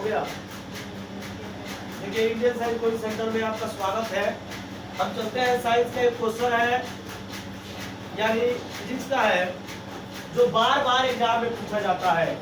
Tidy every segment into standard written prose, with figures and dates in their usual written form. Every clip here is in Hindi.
हो गया। देखिए इंडियन साइंस कोचिंग सेंटर में आपका स्वागत है। हम चलते हैं साइंस का एक क्वेश्चन है यानी फिजिक्स का है जो बार बार एग्जाम में पूछा जाता है।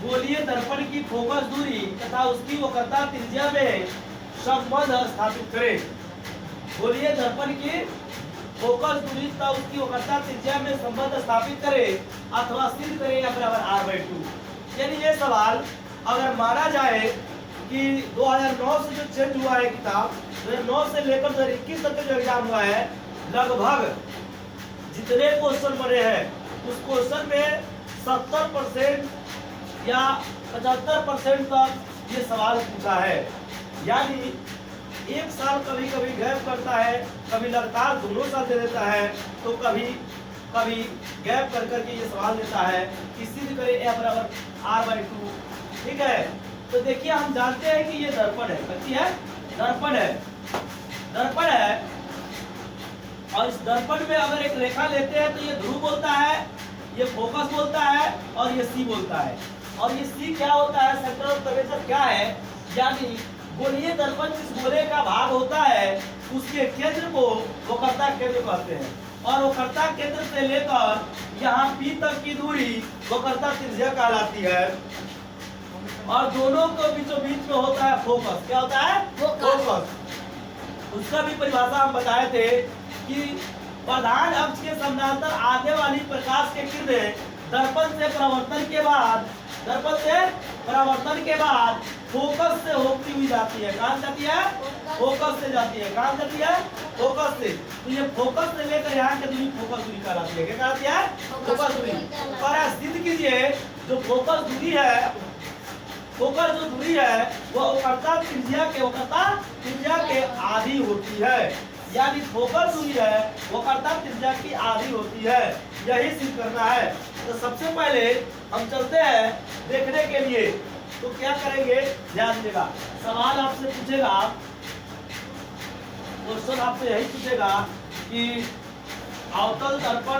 गोलीय दर्पण की फोकस दूरी तथा उसकी वक्रता त्रिज्या में संबंध स्थापित करें। गोलीय दर्पण की फोकस दूरी तथा उसकी वक्रता त्रिज्या में संबंध स्थापित करें अथवा सिद्ध करें या बराबर r/2। यानी ये सवाल अगर माना जाए कि 2009 से जो चेंज हुआ है किताब 2009 से लेकर 2021 तक जो एग्जाम हुआ है लगभग जितने क्वेश्चन बने हैं उस क्वेश्चन में 70% या 75% तक ये सवाल पूछा है। यानी एक साल कभी कभी गैप करता है, कभी लगातार दोनों साल दे देता है, तो कभी कभी गैप कर करके ये सवाल देता है कि सिद्ध करें a बराबर r/2। ठीक है, तो देखिए हम जानते हैं कि ये दर्पण है, बच्ची है दर्पण है, दर्पण है और इस दर्पण में अगर एक रेखा लेते हैं तो ये ध्रुव बोलता है, ये फोकस बोलता है और ये सी बोलता है। और ये सी क्या होता है, सेंटर ऑफ कर्वेचर क्या है, यानी गोलीय दर्पण जिस गोले का भाग होता है उसके केंद्र को वक्रता केंद्र कहते हैं और वक्रता केंद्र से लेकर यहाँ P तक की दूरी वक्रता त्रिज्या कहलाती है। और दोनों को बीचों बीच में होता है फोकस। क्या होता है? फोकस। उसका भी परिभाषा हम बताए थे कि प्रधान अक्ष के समानांतर आने वाली प्रकाश के किरणें दर्पण से परावर्तन के बाद फोकस से होती हुई जाती है। कहां जाती है? फोकस से जाती है। कहां जाती है? फोकस से। तो ये फोकस से लेकर यहाँ के दूरी फोकस दूरी कहलाती है। क्या कहलाती है? फोकस दूरी। पर सिद्ध कीजिए जो फोकस दूरी है, फोकस जो दूरी है वो वक्रता त्रिज्या के आधी होती है। यानी फोकस दूरी है वक्रता त्रिज्या की आधी होती है। यही सिद्ध करना है। तो सबसे पहले हम चलते हैं देखने के लिए। तो क्या करेंगे, ध्यान दीजिएगा। सवाल आपसे पूछेगा, क्वेश्चन आपसे यही पूछेगा कि अवतल दर्पण,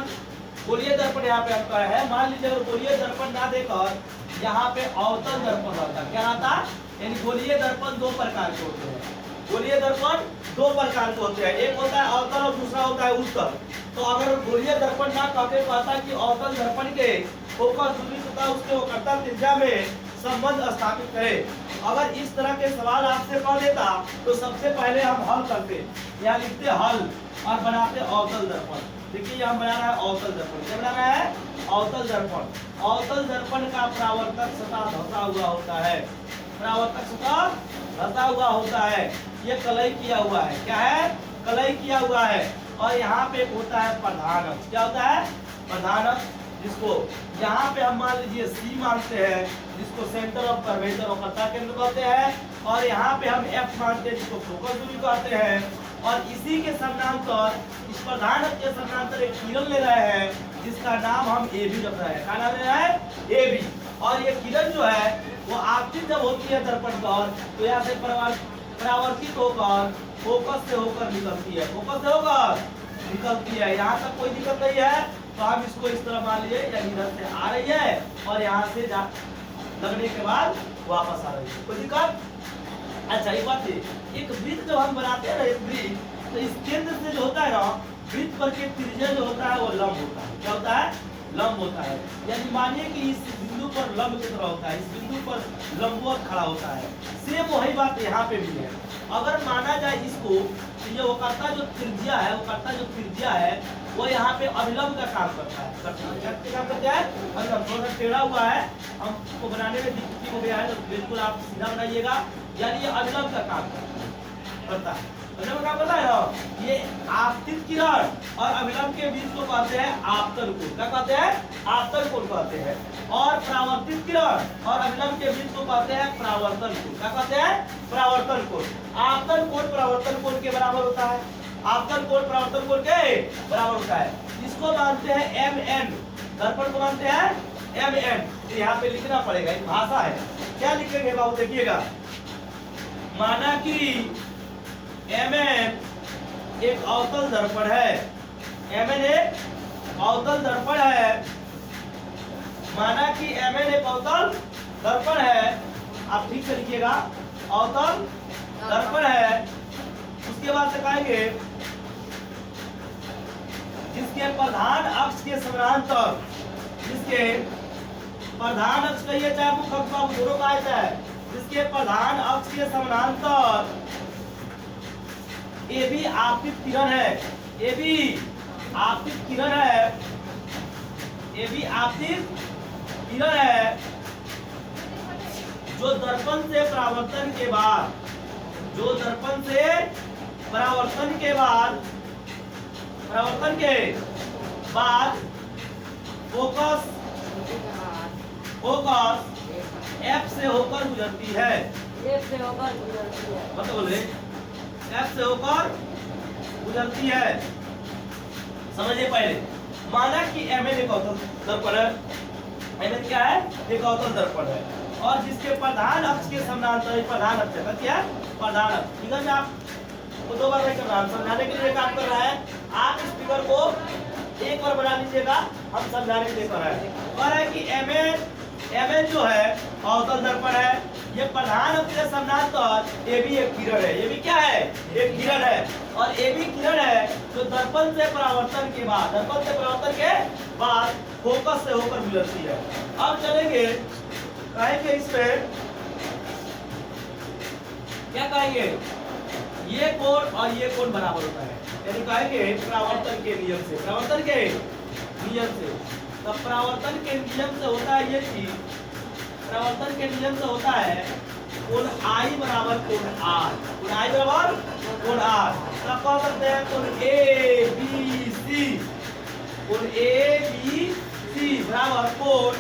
गोलीय दर्पण यहाँ पे आपका है। मान लीजिए अगर गोलीय दर्पण ना देकर यहाँ पे अवतल दर्पण रहता, क्या रहता? यानी गोलीय दर्पण दो प्रकार के होते हैं। गोलीय दर्पण दो प्रकार के होते हैं, एक होता है अवतल और दूसरा होता है उत्तल। तो अगर गोलीय दर्पण ना कहते कहता कि अवतल दर्पण के फोकस दूरी तथा उसके वक्रता त्रिज्या में संबंध स्थापित करें। अगर इस तरह के सवाल आपसे कह देता तो सबसे पहले हम हल करते, यहाँ लिखते हल और बनाते अवतल दर्पण। देखिए यहाँ बना रहा है अवतल दर्पण। क्या बना रहा है? अवतल दर्पण। अवतल दर्पण का परावर्तक सतह धंसा हुआ होता है। परावर्तक सतह धंसा हुआ होता है। ये कलई किया हुआ है। क्या है? कलई किया हुआ है। और यहाँ पे होता है प्रधान अक्ष। क्या होता है? प्रधान अक्ष, जिसको यहाँ पे हम मान लीजिए C मानते हैं, जिसको सेंटर ऑफ कर्वेचर वक्रता केंद्र कहते हैं। और यहाँ पे हम F मानते हैं, जिसको फोकस दूरी कहते हैं। और इसी के समानांतर, इस प्रधान अक्ष के समानांतर एक किरण ले रहे हैं जिसका नाम हम AB रख रहे हैं। क्या नाम ले रहा है? AB। और ये किरण जो है वो आपतित जब होती है दर्पण पर तो यहाँ से परावर्तित होकर फोकस से होकर निकलती है। फोकस से होकर निकलती है। यहाँ तक कोई दिक्कत नहीं है। तो हम इसको इस तरह मान लीजिए, या इधर से आ रही है और यहाँ से लगने के बाद वापस आ रही है। कोई दिक्कत? अच्छा एक बात है, एक वृत्त जब हम बनाते हैं ना, एक वृत्त, तो इस केंद्र से जो होता है ना, वृत्त पर के त्रिज्या जो होता है वो लंब होता है। क्या होता है? लंब होता है। यानी मानिए कि इस बिंदु पर लंब की तरह होता है, इस बिंदु पर लंबवत खड़ा होता है। सेम वही बात यहाँ पे भी है। अगर माना जाए इसको, तो ये वक्रता जो त्रिज्या है, वक्रता जो त्रिज्या है वो यहाँ पे अभिलंब का काम करता है। काम करता है अभिलंब। थोड़ा सा टेढ़ा हुआ है, हमको बनाने में दिक्कत हो गया है, तो बिल्कुल आप सीधा बनाइएगा। यानी ये अभिलंब का काम करता है। अभिलंब का काम करता है ना। ये आपतित किरण और अभिलंब के बीच को कहते हैं आपतन कोण। क्या कहते हैं? आपतन कोण कहते हैं। और परावर्तित किरण और अभिलंब के बीच को कहते हैं परावर्तन कोण। क्या कहते हैं? परावर्तन कोण। आपतन कोण परावर्तन कोण के बराबर होता है। आपतन कोण परावर्तन कोण के बराबर होता है। इसको मानते हैं MN। दर्पण को मानते हैं MN। तो यहाँ पे लिखना पड़ेगा, एक भाषा है। क्या लिखेंगे बाबू, देखिएगा। माना कि MN एक अवतल दर्पण है। MN एक अवतल दर्पण है। माना कि MN एक अवतल दर्पण है आप ठीक से लिखिएगा, अवतल दर्पण है। उसके बाद से कहेंगे जिसके प्रधान अक्ष के समानांतर, जिसके प्रधान अक्ष कहिए चाहे मुख्य अक्ष का दोनों का है, जिसके प्रधान अक्ष के समानांतर ये भी आपतित किरण है, ये भी आपतित किरण है, ये भी आपतित किरण है, जो दर्पण से परावर्तन के बाद, जो दर्पण से परावर्तन के बाद, परावर्तन के बाद फोकस एफ से होकर गुजरती है, एफ से होकर गुजरती है, मतलब बोले एफ से होकर गुजरती है। समझिए पहले, माना कि एम एन एक अवतल दर्पण है, एम एन क्या है, एक अवतल दर्पण है, और जिसके प्रधान अक्ष के समानांतर, प्रधान अक्ष है क्या है, प्रधान अक्ष। ठीक है, आप तो दो बार नहीं कर रहा, हम समझाने के लिए काम कर रहा है। आप इस फिगर को एक बार बना लीजिएगा, हम समझाने के लिए कर रहे हैं। और है कि एम एन जो है अवतल दर्पण है, ये प्रधान अक्ष के समानांतर ये भी एक किरण है, ये भी क्या है, एक किरण है, और ये भी किरण है जो दर्पण से परावर्तन के बाद, दर्पण से परावर्तन के बाद फोकस से होकर गुजरती है। अब चलेंगे, कहेंगे इसमें क्या कहेंगे, ये कोण और ये कोण बराबर होता है, यानी कहेंगे परावर्तन के नियम से, परावर्तन के नियम से। तो परावर्तन के नियम से होता है ये चीज, परावर्तन के नियम से होता है कोण I बराबर कोण R, कोण I बराबर कोण R। तब कह सकते हैं कोण A B C, कोण A B C बराबर कोण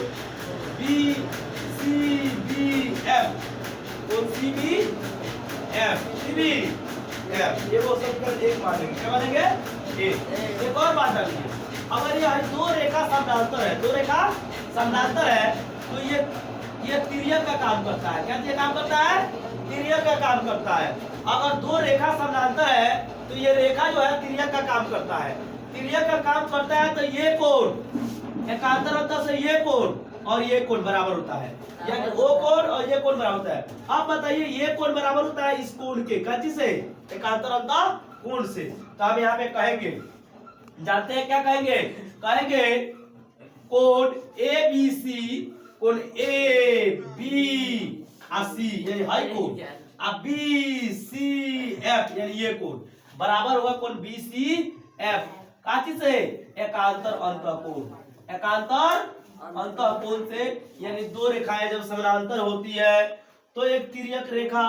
B C B F, कोण C B F, C B F। ये वो सब कर एक मानेंगे, क्या मानेंगे, एक और बात डालिए, अगर ये दो रेखा समानांतर है, दो रेखा समानांतर है, तो ये तिर्यक का काम करता है। क्या ये काम करता है, तिर्यक का काम करता है। अगर दो रेखा समानांतर है तो ये रेखा जो है तिर्यक का काम करता है, तिर्यक का काम करता है, तो ये कोण एकांतर अंतर से ये कोण और ये कोण बराबर होता है, यानी वो कोण और ये कोण बराबर होता है। अब बताइए ये कोण बराबर होता है इस कोण के कथी से, एकांतर अंतर कोण से। तो हम यहाँ पे कहेंगे, जानते हैं क्या कहेंगे, कहेंगे कोण ए बी सी, कोण ए बी सी यानी हाई कोण, अब बी सी एफ यानी ये कोण बराबर होगा कोण बी सी एफ काची से, एकांतर अंतःकोण, एकांतर अंतःकोण से। यानी दो रेखाएं जब समानांतर होती है तो एक तिर्यक रेखा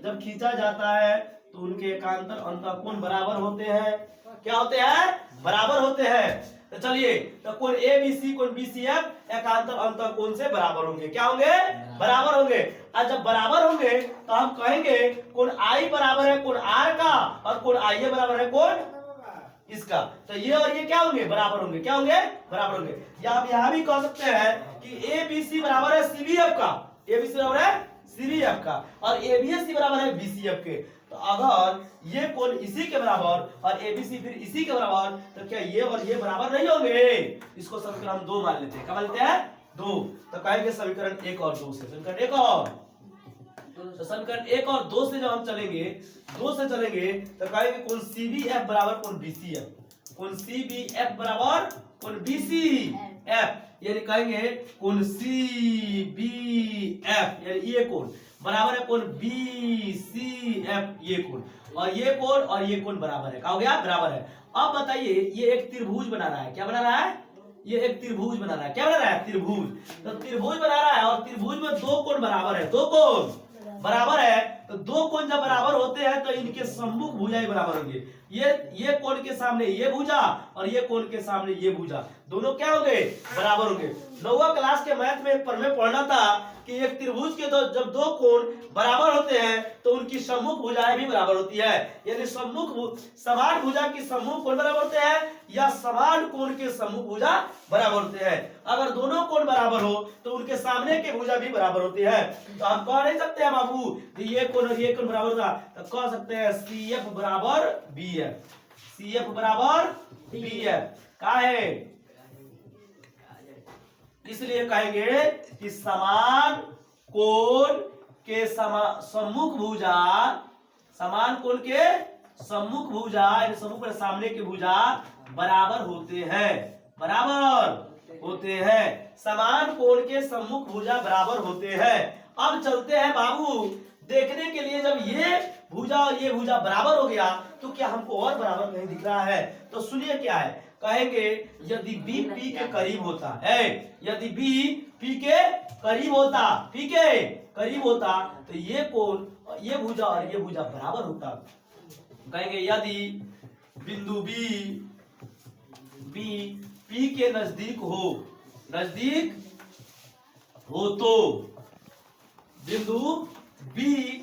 जब खींचा जाता है तो उनके एकांतर अंतःकोण बराबर होते हैं। क्या होते हैं, बराबर होते हैं। तो चलिए, तो कोण ए बी सी, कोण बी सी एफ एकांतर अंतःकोण से बराबर होंगे, क्या होंगे, बराबर होंगे। और जब बराबर होंगे तो हम कहेंगे कोण आई बराबर है कोण आर का, और कोण आई ए बराबर है कोण इसका। तो ये और ये क्या होंगे, बराबर होंगे, क्या होंगे, बराबर होंगे। या आप यहाँ भी कह सकते हैं कि ए बी सी बराबर है सी बी एफ का, ए बी सी बराबर है सी बी एफ का, और ए बी एस सी बराबर है बी सी एफ के। तो अगर ये कोण इसी के बराबर और एबीसी फिर इसी के बराबर, तो क्या ये और ये बराबर नहीं होंगे। इसको समीकरण हम 2 मान लेते हैं, क्या मान लेते हैं, 2। तो कहेंगे समीकरण 1 और 2 से, समीकरण 1 और तो समीकरण 1 और 2 से जब हम चलेंगे, 2 से चलेंगे तो कहेंगे कोण सी बी एफ बराबर कोण बी सी एफ, कोण सी बी एफ बराबर कोण बी सी एफ, यानी कहेंगे कोण सी बी एफ यानी ये कोण बराबर है कोण बी सी एफ ये कोण, और ये कोण और ये कोण बराबर है, क्या हो गया, बराबर है। अब बताइए ये एक त्रिभुज बना रहा है, क्या बना रहा है, ये एक त्रिभुज बना रहा है, क्या बना रहा है, त्रिभुज। तो त्रिभुज बना रहा है और त्रिभुज में दो कोण बराबर है, दो कोण बराबर है। तो दो कोण जब बराबर होते हैं तो इनके सम्मुख भुजाएं बराबर होंगे। ये कोण के सामने ये भुजा और ये कोण के सामने ये भुजा, दोनों क्या होंगे, बराबर होंगे। 9वीं क्लास के मैथ में पढ़ना था कि एक त्रिभुज के जब दो कोण बराबर होते हैं तो उनकी सम्मुख भुजाएं भी बराबर होती है। यानी समान भुजा की सम्मुख कोण बराबर होते हैं या समान कोण के सम्मुख भुजा बराबर होते हैं। अगर दोनों कोण बराबर हो तो उनके सामने के भुजा भी बराबर होती है। तो हम कह नहीं सकते हैं बाबू ये कोण और ये कोण बराबर होगा, तो कह सकते हैं सी एफ बराबर बी एफ, सी एफ बराबर बी एफ का है। इसलिए कहेंगे कि समान कोण के सम्मुख भुजा, समान कोण के सम्मुख भुजा यानी सम्मुख के सामने की भुजा बराबर होते हैं, बराबर होते हैं। समान कोण के सम्मुख भुजा बराबर होते हैं। अब चलते हैं बाबू देखने के लिए, जब ये भुजा और ये भुजा बराबर हो गया तो क्या हमको और बराबर नहीं दिख रहा है? तो सुनिए क्या है, कहेंगे यदि b p के करीब होता है, यदि b p के करीब होता, p के करीब होता तो ये कोण, ये भुजा और ये भुजा बराबर होता। कहेंगे यदि बिंदु b p के नजदीक हो तो, बिंदु b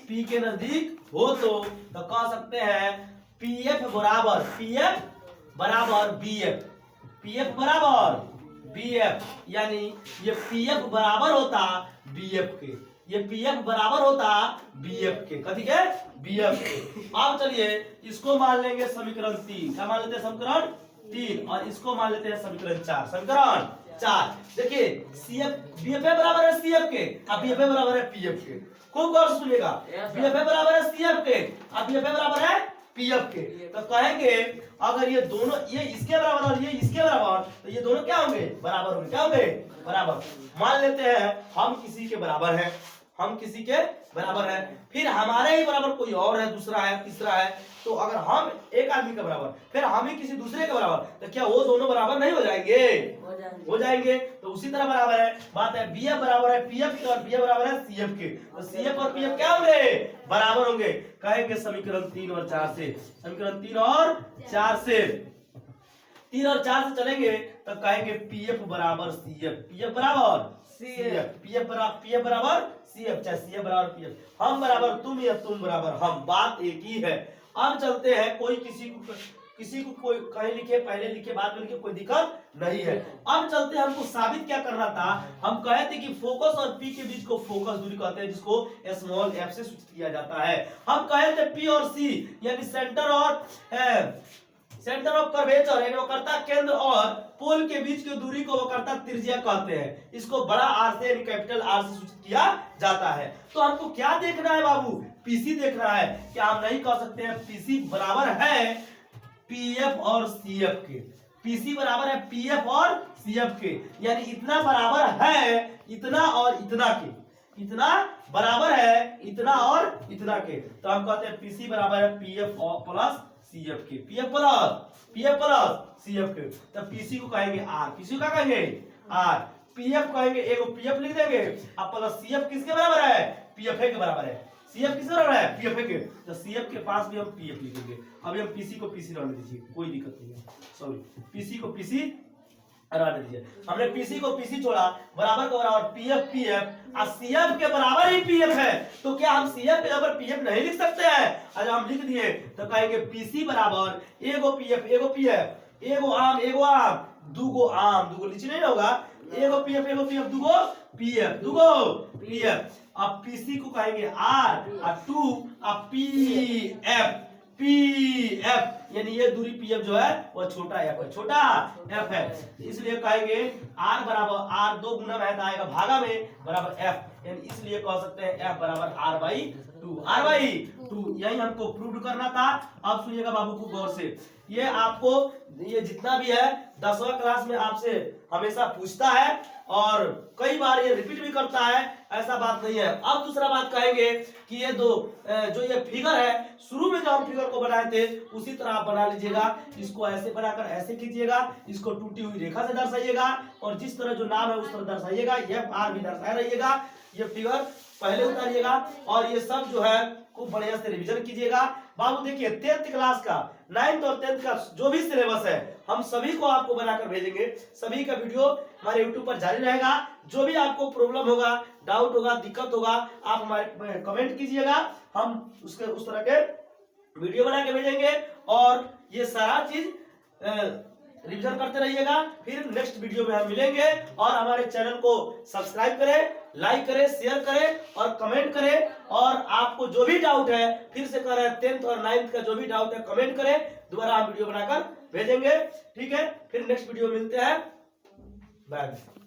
p के नजदीक हो तो कह सकते हैं pf बराबर bf, pf बराबर bf, यानी ये pf बराबर होता bf के, ये pf बराबर होता bf के, कथी के bf के। अब चलिए इसको मान लेंगे समीकरण 3, क्या मान लेते हैं समीकरण 3, और इसको मान लेते हैं समीकरण 4, समीकरण 4। देखिए bf बराबर है cf के, अब bf बराबर है pf के, खूब गौर से सुनिएगा, bf बराबर है cf के, अब bf बराबर है pf के, तो कहेंगे अगर ये दोनों, ये इसके बराबर और ये इसके बराबर, तो ये दोनों क्या होंगे? बराबर होंगे। क्या होंगे? बराबर। मान लेते हैं हम किसी के बराबर हैं, हम किसी के बराबर है, फिर हमारे ही बराबर कोई और है, दूसरा है, तीसरा है, तो अगर हम एक आदमी के बराबर फिर हम ही किसी दूसरे के बराबर, तो क्या वो दोनों बराबर नहीं हो जाएंगे? हो जाएंगे। तो उसी तरह बराबर है, बात है bf बराबर है pf के और bf बराबर है cf के, तो cf और pf क्या होंगे? बराबर होंगे। कहेंगे समीकरण 3 और 4 से, समीकरण 3 और 4 से, 3 और 4 से चलेंगे तो कहेंगे pf बराबर cf, pf बराबर cf, pf बराबर cf, चाहे cf बराबर pf, हम बराबर तुम या तुम बराबर हम, बात एक ही है। अब चलते हैं, कोई किसी को कोई कहीं लिखे, पहले लिखे, बाद में लिखे, कोई दिक्कत नहीं है। अब चलते हैं, हमको साबित क्या करना था, हम कहे थे कि फोकस और P के बीच को फोकस दूरी कहते हैं, जिसको स्मॉल f से सूचित किया जाता है। हम कहे थे P और C यानी सेंटर ऑफ कर्वेचर यानी वक्रता केंद्र और पोल के बीच की दूरी को वक्रता त्रिज्या कहते हैं, इसको बड़ा R से यानी कैपिटल R से सूचित किया जाता है। तो हमको क्या देखना है बाबू? PC देखना है। क्या हम नहीं कह सकते हैं PC बराबर है PF और CF के, PC बराबर है PF और CF के, यानी इतना बराबर है इतना और इतना के, इतना बराबर है इतना और इतना के, तो हम कहते हैं PC बराबर है PF और प्लस CF के, PF प्लस CF के। तो PC को कहेंगे R, PC को क्या कहेंगे? R। PF कहेंगे, एक PF लिख देंगे, अब प्लस CF किसके बराबर है? PF के बराबर है। CF किसके बराबर है? PF के, तो CF के पास भी हम PF लिखेंगे। अभी हम PC को PC रहने दीजिए, कोई दिक्कत नहीं है, सॉरी, PC को PC रहने दीजिए। हमने PC को PC छोड़ा, बराबर का बराबर PF और CF के बराबर ही PF है, तो क्या हम CF के बराबर PF नहीं लिख सकते हैं? अगर हम लिख दिए तो कहेंगे PC बराबर एगो PF, एगो आम दूगो आम, दूगो नीचे नहीं होगा, एगो PF दूगो PF। अब PC को कहेंगे R और 2 और PF यानी ये दूरी PF जो है वो छोटा f है, छोटा f है, इसलिए कहेंगे R बराबर R 2 गुना में आएगा भागा में बराबर f, यानी इसलिए कह सकते हैं f बराबर R/2 यही हमको प्रूव करना था। अब सुनिएगा बाबू को गौर से, ये आपको ये जितना भी है 10वां क्लास में आपसे हमेशा पूछता है और कई बार ये रिपीट भी करता है, ऐसा बात नहीं है। अब दूसरा बात कहेंगे कि ये दो जो ये फिगर है, शुरू में जो हम फिगर को बनाए थे उसी तरह आप बना लीजिएगा, इसको ऐसे बनाकर ऐसे खींचिएगा, इसको टूटी हुई रेखा से दर्शाइएगा और जिस तरह जो नाम है उस तरह दर्शाइएगा, FR भी दर्शाया रहिएगा, ये फिगर पहले उतारिएगा और ये सब जो है खूब बढ़िया से रिवीजन कीजिएगा। बाबू देखिए 10th क्लास का 9th और 10th का जो भी सिलेबस है हम सभी को आपको बनाकर भेजेंगे, सभी का वीडियो हमारे YouTube पर जारी रहेगा। जो भी आपको प्रॉब्लम होगा, डाउट होगा, दिक्कत होगा, आप हमारे कमेंट कीजिएगा, हम उसके उस तरह के वीडियो बना के भेजेंगे और ये सारा चीज रिवीजन करते रहिएगा। फिर नेक्स्ट वीडियो में हम मिलेंगे और हमारे चैनल को सब्सक्राइब करें, लाइक करें, शेयर करें और कमेंट करें। और आपको जो भी डाउट है, फिर से कह रहे हैं 10th और 9th का जो भी डाउट है कमेंट करें, दोबारा हम वीडियो बनाकर भेजेंगे। ठीक है, फिर नेक्स्ट वीडियो मिलते हैं, बाय।